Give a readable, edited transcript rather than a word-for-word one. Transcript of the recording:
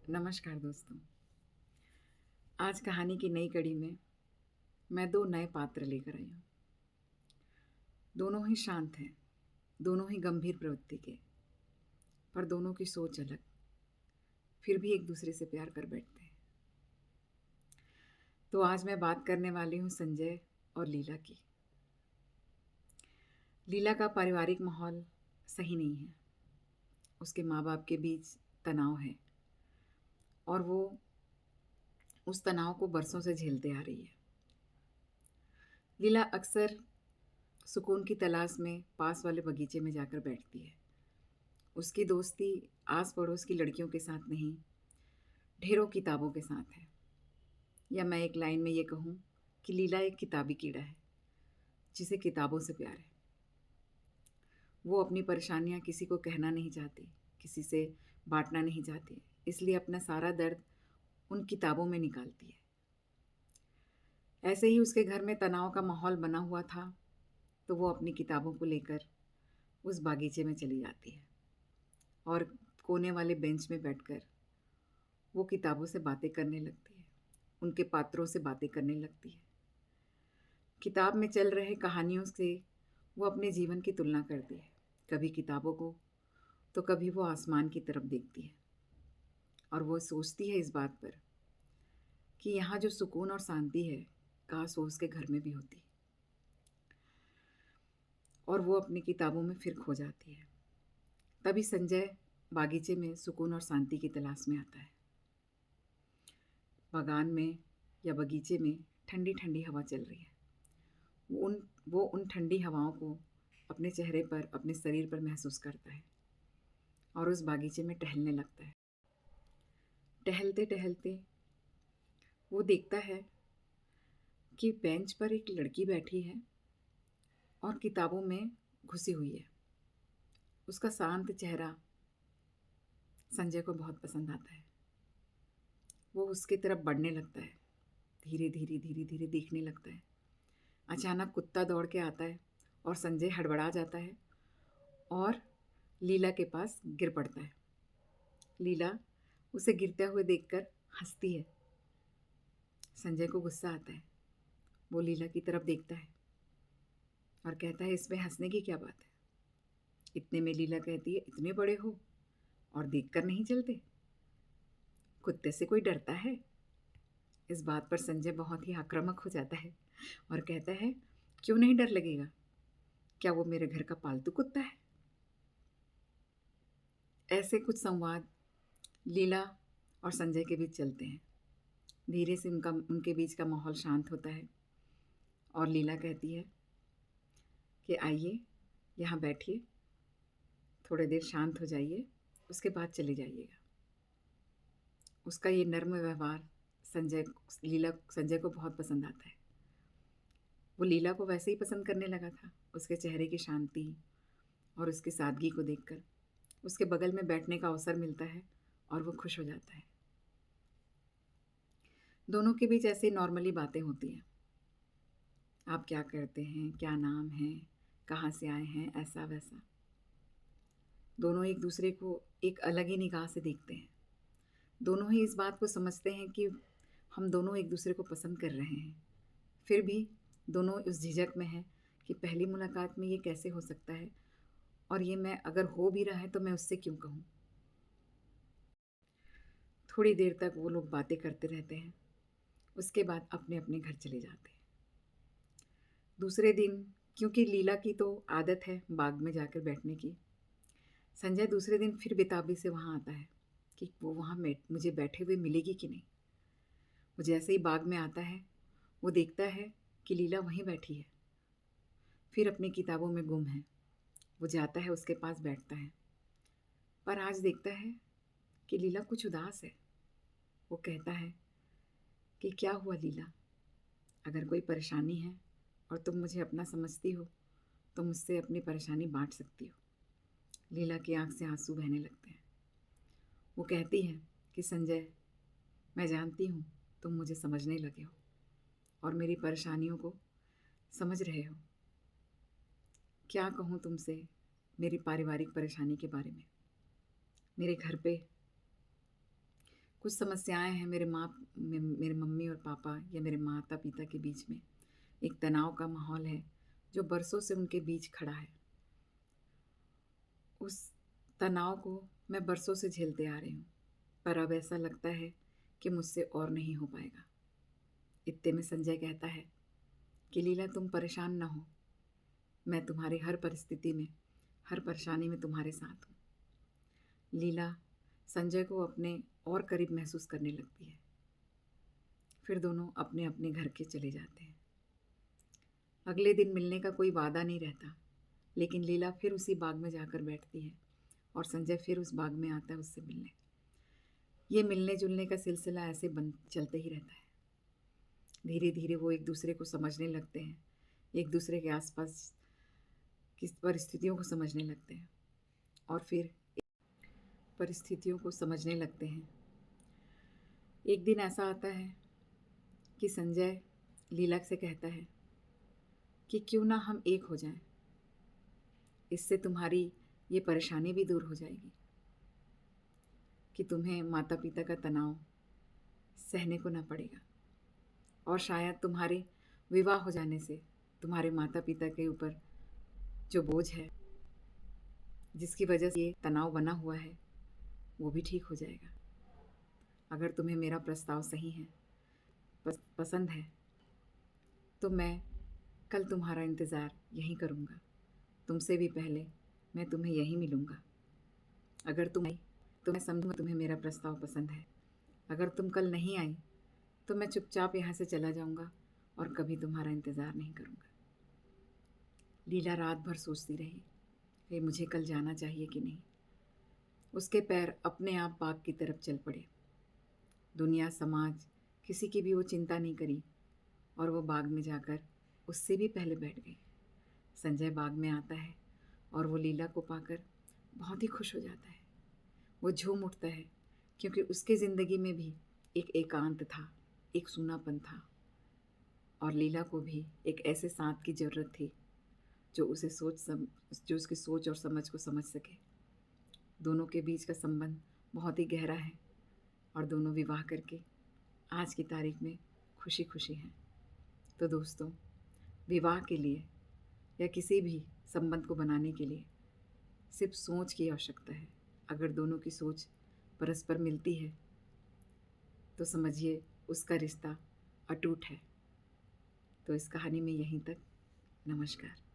नमस्कार दोस्तों। आज कहानी की नई कड़ी में मैं दो नए पात्र लेकर आई हूँ। दोनों ही शांत हैं, दोनों ही गंभीर प्रवृत्ति के, पर दोनों की सोच अलग, फिर भी एक दूसरे से प्यार कर बैठते हैं। तो आज मैं बात करने वाली हूँ संजय और लीला की। लीला का पारिवारिक माहौल सही नहीं है। उसके माँ बाप के बीच तनाव है और वो उस तनाव को बरसों से झेलते आ रही है। लीला अक्सर सुकून की तलाश में पास वाले बगीचे में जाकर बैठती है। उसकी दोस्ती आस पड़ोस की लड़कियों के साथ नहीं, ढेरों किताबों के साथ है। या मैं एक लाइन में ये कहूँ कि लीला एक किताबी कीड़ा है जिसे किताबों से प्यार है। वो अपनी परेशानियाँ किसी को कहना नहीं चाहती, किसी से बांटना नहीं चाहती, इसलिए अपना सारा दर्द उन किताबों में निकालती है। ऐसे ही उसके घर में तनाव का माहौल बना हुआ था, तो वो अपनी किताबों को लेकर उस बागीचे में चली जाती है और कोने वाले बेंच में बैठकर वो किताबों से बातें करने लगती है, उनके पात्रों से बातें करने लगती है। किताब में चल रहे कहानियों से वो अपने जीवन की तुलना करती है, कभी किताबों को तो कभी वो आसमान की तरफ देखती है और वो सोचती है इस बात पर कि यहाँ जो सुकून और शांति है, काश वो उसके घर में भी होती। और वो अपनी किताबों में फिर खो जाती है। तभी संजय बागीचे में सुकून और शांति की तलाश में आता है। बागान में या बगीचे में ठंडी ठंडी हवा चल रही है। वो उन ठंडी हवाओं को अपने चेहरे पर, अपने शरीर पर महसूस करता है और उस बागीचे में टहलने लगता है। टहलते टहलते वो देखता है कि बेंच पर एक लड़की बैठी है और किताबों में घुसी हुई है। उसका शांत चेहरा संजय को बहुत पसंद आता है। वो उसकी तरफ बढ़ने लगता है, धीरे धीरे धीरे धीरे देखने लगता है। अचानक कुत्ता दौड़ के आता है और संजय हड़बड़ा जाता है और लीला के पास गिर पड़ता है। लीला उसे गिरते हुए देखकर हंसती है। संजय को गुस्सा आता है। वो लीला की तरफ देखता है और कहता है, इसमें हंसने की क्या बात है? इतने में लीला कहती है, इतने बड़े हो और देखकर नहीं चलते? कुत्ते से कोई डरता है? इस बात पर संजय बहुत ही आक्रामक हो जाता है और कहता है, क्यों नहीं डर लगेगा? क्या वो मेरे घर का पालतू कुत्ता है? ऐसे कुछ संवाद लीला और संजय के बीच चलते हैं। धीरे से उनके बीच का माहौल शांत होता है और लीला कहती है कि आइए, यहाँ बैठिए, थोड़ी देर शांत हो जाइए, उसके बाद चले जाइएगा। उसका ये नर्म व्यवहार संजय को बहुत पसंद आता है। वो लीला को वैसे ही पसंद करने लगा था, उसके चेहरे की शांति और उसकी सादगी को देखकर। उसके बगल में बैठने का अवसर मिलता है और वो खुश हो जाता है। दोनों के बीच ऐसी नॉर्मली बातें होती हैं। आप क्या करते हैं, क्या नाम है, कहाँ से आए हैं, ऐसा वैसा। दोनों एक दूसरे को एक अलग ही निगाह से देखते हैं। दोनों ही इस बात को समझते हैं कि हम दोनों एक दूसरे को पसंद कर रहे हैं। फिर भी दोनों उस झिझक में हैं कि पहली मुलाकात में ये कैसे हो सकता है, और ये मैं अगर हो भी रहा है तो मैं उससे क्यों कहूँ। थोड़ी देर तक वो लोग बातें करते रहते हैं। उसके बाद अपने अपने घर चले जाते हैं। दूसरे दिन, क्योंकि लीला की तो आदत है बाग में जाकर बैठने की, संजय दूसरे दिन फिर बेताबी से वहाँ आता है कि वो वहाँ मुझे बैठे हुए मिलेगी कि नहीं। वो जैसे ही बाग में आता है, वो देखता है कि लीला वहीं बैठी है, फिर अपनी किताबों में गुम है। वो जाता है, उसके पास बैठता है, पर आज देखता है कि लीला कुछ उदास है। वो कहता है कि क्या हुआ लीला, अगर कोई परेशानी है और तुम मुझे अपना समझती हो तो मुझसे अपनी परेशानी बांट सकती हो। लीला की आंख से आंसू बहने लगते हैं। वो कहती है कि संजय, मैं जानती हूँ तुम मुझे समझने लगे हो और मेरी परेशानियों को समझ रहे हो। क्या कहूँ तुमसे मेरी पारिवारिक परेशानी के बारे में। मेरे घर पे कुछ समस्याएं हैं मेरे मम्मी और पापा या मेरे माता पिता के बीच में। एक तनाव का माहौल है जो बरसों से उनके बीच खड़ा है। उस तनाव को मैं बरसों से झेलते आ रही हूँ, पर अब ऐसा लगता है कि मुझसे और नहीं हो पाएगा। इतने में संजय कहता है कि लीला, तुम परेशान ना हो, मैं तुम्हारी हर परिस्थिति में, हर परेशानी में तुम्हारे साथ हूँ। लीला संजय को अपने और करीब महसूस करने लगती है। फिर दोनों अपने अपने घर के चले जाते हैं। अगले दिन मिलने का कोई वादा नहीं रहता, लेकिन लीला फिर उसी बाग में जाकर बैठती है और संजय फिर उस बाग में आता है उससे मिलने। ये मिलने जुलने का सिलसिला ऐसे चलते ही रहता है। धीरे धीरे वो एक दूसरे को समझने लगते हैं, एक दूसरे के आसपास की परिस्थितियों को समझने लगते हैं और फिर परिस्थितियों को समझने लगते हैं। एक दिन ऐसा आता है कि संजय लीला से कहता है कि क्यों ना हम एक हो जाएं, इससे तुम्हारी ये परेशानी भी दूर हो जाएगी कि तुम्हें माता पिता का तनाव सहने को ना पड़ेगा, और शायद तुम्हारे विवाह हो जाने से तुम्हारे माता पिता के ऊपर जो बोझ है, जिसकी वजह से ये तनाव बना हुआ है, वो भी ठीक हो जाएगा। अगर तुम्हें मेरा प्रस्ताव सही है, पसंद है, तो मैं कल तुम्हारा इंतज़ार यहीं करूँगा। तुमसे भी पहले मैं तुम्हें यहीं मिलूँगा। अगर तुम आई तो मैं समझूँगा तुम्हें मेरा प्रस्ताव पसंद है। अगर तुम कल नहीं आई तो मैं चुपचाप यहाँ से चला जाऊँगा और कभी तुम्हारा इंतज़ार नहीं करूँगा। लीला रात भर सोचती रही कि मुझे कल जाना चाहिए कि नहीं। उसके पैर अपने आप बाग की तरफ चल पड़े। दुनिया, समाज, किसी की भी वो चिंता नहीं करी और वो बाग में जाकर उससे भी पहले बैठ गई। संजय बाग में आता है और वो लीला को पाकर बहुत ही खुश हो जाता है। वो झूम उठता है क्योंकि उसके ज़िंदगी में भी एक एकांत था, एक सूनापन था, और लीला को भी एक ऐसे साथ की ज़रूरत थी जो उसकी सोच और समझ को समझ सके। दोनों के बीच का संबंध बहुत ही गहरा है और दोनों विवाह करके आज की तारीख में खुशी खुशी हैं। तो दोस्तों, विवाह के लिए या किसी भी संबंध को बनाने के लिए सिर्फ सोच की आवश्यकता है। अगर दोनों की सोच परस्पर मिलती है तो समझिए उसका रिश्ता अटूट है। तो इस कहानी में यहीं तक। नमस्कार।